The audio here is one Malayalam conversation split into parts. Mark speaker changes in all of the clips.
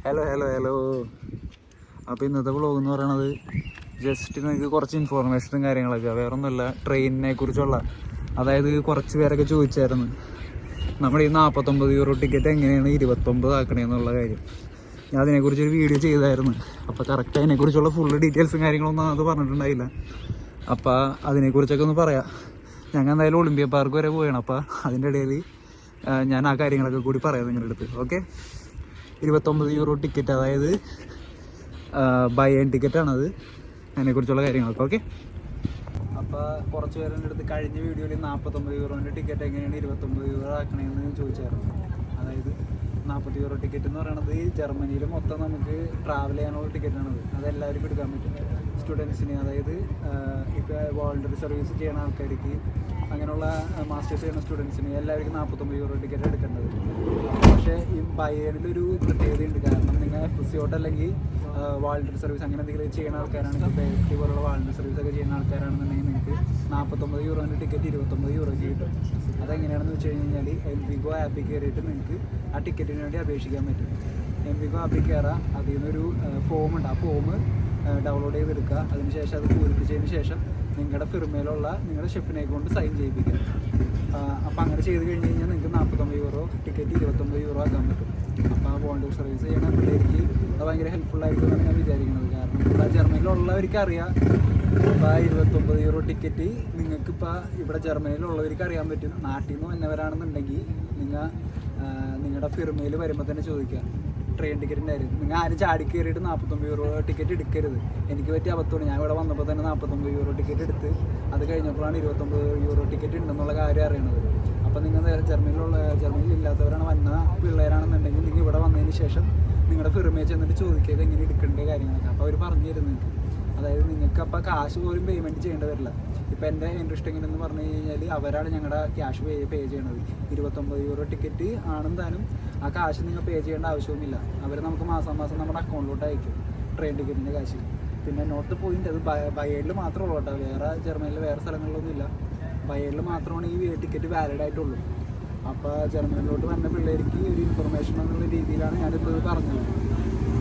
Speaker 1: ഹലോ. അപ്പോൾ ഇന്നത്തെ വ്ളോഗ് എന്ന് പറയണത് ജസ്റ്റ് നിങ്ങൾക്ക് കുറച്ച് ഇൻഫോർമേഷനും കാര്യങ്ങളൊക്കെ, വേറെ ഒന്നുമില്ല, ട്രെയിനിനെ കുറിച്ചുള്ള. അതായത് കുറച്ച് പേരൊക്കെ ചോദിച്ചായിരുന്നു നമ്മുടെ ഈ 49 യൂറോ ടിക്കറ്റ് എങ്ങനെയാണ് 29 ആക്കണേന്നുള്ള കാര്യം. ഞാൻ അതിനെക്കുറിച്ചൊരു വീഡിയോ ചെയ്തായിരുന്നു. അപ്പോൾ കറക്റ്റ് അതിനെക്കുറിച്ചുള്ള ഫുള്ള് ഡീറ്റെയിൽസും കാര്യങ്ങളൊന്നും അത് പറഞ്ഞിട്ടുണ്ടായില്ല. അപ്പോൾ അതിനെക്കുറിച്ചൊക്കെ ഒന്ന് പറയാം. ഞങ്ങൾ എന്തായാലും ഒളിമ്പിയ പാർക്ക് വരെ പോവുകയാണ്. അപ്പോൾ അതിൻ്റെ ഇടയിൽ ഞാൻ ആ കാര്യങ്ങളൊക്കെ കൂടി പറയാം നിങ്ങളുടെ അടുത്ത്. ഓക്കെ, 29 യൂറോ ടിക്കറ്റ്, അതായത് ബൈ എൻ ടിക്കറ്റാണത്. അതിനെക്കുറിച്ചുള്ള കാര്യങ്ങളൊക്കെ ഓക്കെ. അപ്പോൾ കുറച്ച് പേരുടെ അടുത്ത് കഴിഞ്ഞ വീഡിയോയിൽ 49 യൂറോൻ്റെ ടിക്കറ്റ് എങ്ങനെയാണ് 29 യൂറോ ആക്കണേന്ന് ചോദിച്ചായിരുന്നു. അതായത് 40 യൂറോ ടിക്കറ്റ് എന്ന് പറയുന്നത് ജർമ്മനിയിൽ മൊത്തം നമുക്ക് ട്രാവൽ ചെയ്യാനുള്ള ടിക്കറ്റാണത്. അതെല്ലാവർക്കും എടുക്കാൻ പറ്റും. സ്റ്റുഡൻസിന്, അതായത് ഇപ്പോൾ വോളണ്ടറി സർവീസ് ചെയ്യുന്ന ആൾക്കാർക്ക്, അങ്ങനെയുള്ള മാസ്റ്റേഴ്സ് ചെയ്യുന്ന സ്റ്റുഡൻസിന് എല്ലാവർക്കും 49 യൂറോ ടിക്കറ്റ് എടുക്കേണ്ടത്. പക്ഷേ ഈ ബയേണിലൊരു പ്രത്യേകതയുണ്ട്. കാരണം നിങ്ങൾ FSC അല്ലെങ്കിൽ വോളണ്ടറി സർവീസ് അങ്ങനെ എന്തെങ്കിലും ചെയ്യുന്ന ആൾക്കാരാണെങ്കിൽ, ഇപ്പോൾ AFT പോലുള്ള വോളണ്ടറി സർവീസ് ഒക്കെ ചെയ്യുന്ന ആൾക്കാരാണെന്നുണ്ടെങ്കിൽ നിങ്ങൾക്ക് 49 യൂറോൻ്റെ ടിക്കറ്റ് 29 യൂറോയ്ക്ക് കിട്ടും. അതെങ്ങനെയാണെന്ന് വെച്ച് കഴിഞ്ഞാൽ എംവിഗോ ആപ്പിൽ കയറിയിട്ട് നിങ്ങൾക്ക് ആ ടിക്കറ്റിന് വേണ്ടി അപേക്ഷിക്കാൻ പറ്റും. എംവിഗോ ആപ്പിൽ കയറാം, അതിൽ നിന്നൊരു ഫോമുണ്ട്. ആ ഫോം ഡൗൺലോഡ് ചെയ്തെടുക്കുക. അതിനുശേഷം അത് പൂരിപ്പിച്ചതിന് ശേഷം നിങ്ങളുടെ ഫിർമയിലുള്ള നിങ്ങളുടെ ഷെഫിനെ കൊണ്ട് സൈൻ ചെയ്യിപ്പിക്കുക. അപ്പോൾ അങ്ങനെ ചെയ്ത് കഴിഞ്ഞ് കഴിഞ്ഞാൽ നിങ്ങൾക്ക് 49 യൂറോ ടിക്കറ്റ് 29 യൂറോ ആക്കാൻ പറ്റും. അപ്പോൾ ആ വോളണ്ടറി സർവീസ് ചെയ്യണ പിള്ളേർക്ക് അത് ഭയങ്കര ഹെൽപ്ഫുള്ളായിരിക്കും എന്നാണ് ഞാൻ വിചാരിക്കുന്നത്. കാരണം ഇവിടെ ജർമ്മനിയിലുള്ളവർക്ക് അറിയാം, ഇപ്പോൾ 29 യൂറോ ടിക്കറ്റ് നിങ്ങൾക്കിപ്പോൾ ഇവിടെ ജർമ്മനിയിലുള്ളവർക്ക് അറിയാൻ പറ്റും. നാട്ടിൽ നിന്ന് വന്നവരാണെന്നുണ്ടെങ്കിൽ നിങ്ങളുടെ ഫിർമയിൽ വരുമ്പോൾ തന്നെ ചോദിക്കുക ട്രെയിൻ ടിക്കറ്റിൻ്റെ കാര്യം. നിങ്ങൾ ആരും ചാടി കയറിയിട്ട് 49 യൂറോ ടിക്കറ്റ് എടുക്കരുത്. എനിക്ക് പറ്റിയ അബദ്ധമാണ്. ഞാൻ ഇവിടെ വന്നപ്പോൾ തന്നെ 49 യൂറോ ടിക്കറ്റ് എടുത്ത് അത് കഴിഞ്ഞപ്പോഴാണ് 29 യൂറോ ടിക്കറ്റ് ഉണ്ടെന്നുള്ള കാര്യം അറിയണത്. അപ്പോൾ നിങ്ങൾ ജർമ്മനിയിൽ ഇല്ലാത്തവരാണ്, വന്ന പിള്ളേരാണെന്നുണ്ടെങ്കിൽ നിങ്ങൾ ഇവിടെ വന്നതിന് ശേഷം നിങ്ങളുടെ ഫിർമയിൽ ചെന്നിട്ട് ചോദിക്കുക എങ്ങനെ എടുക്കേണ്ട കാര്യങ്ങളൊക്കെ. അപ്പോൾ അവർ പറഞ്ഞു തരും നിങ്ങൾക്ക്. അതായത് നിങ്ങൾക്ക് അപ്പോൾ കാശ് പോലും പേയ്മെൻറ്റ് ചെയ്യേണ്ടി വരില്ല. ഇപ്പോൾ എൻ്റെ ഇൻട്രസ്റ്റ് എങ്ങനെയെന്ന് പറഞ്ഞു കഴിഞ്ഞാൽ അവരാണ് ഞങ്ങളുടെ ക്യാഷ് പേ ചെയ്യണത്. 29 യൂറോ ടിക്കറ്റ് ആണെന്താനും ആ കാശ് നിങ്ങൾ പേ ചെയ്യേണ്ട ആവശ്യവുമില്ല. അവർ നമുക്ക് മാസം നമ്മുടെ അക്കൗണ്ടിലോട്ട് അയക്കും ട്രെയിൻ ടിക്കറ്റിൻ്റെ കാശ്. പിന്നെ നോട്ട് പോയിൻ്റ് അത് ബയേണിൽ മാത്രമേ ഉള്ളൂ കേട്ടോ. വേറെ ജർമ്മനിയിൽ വേറെ സ്ഥലങ്ങളിലൊന്നുമില്ല. ബയേണിൽ മാത്രമാണ് ഈ ടിക്കറ്റ് വാലിഡ് ആയിട്ടുള്ളൂ. അപ്പോൾ ജർമ്മനിയിലോട്ട് വന്ന പിള്ളേർക്ക് ഒരു ഇൻഫർമേഷൻ എന്നുള്ള രീതിയിലാണ് ഞാനിപ്പോൾ പറഞ്ഞത്.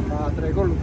Speaker 1: അപ്പോൾ അത്രയൊക്കെ ഉള്ളൂ.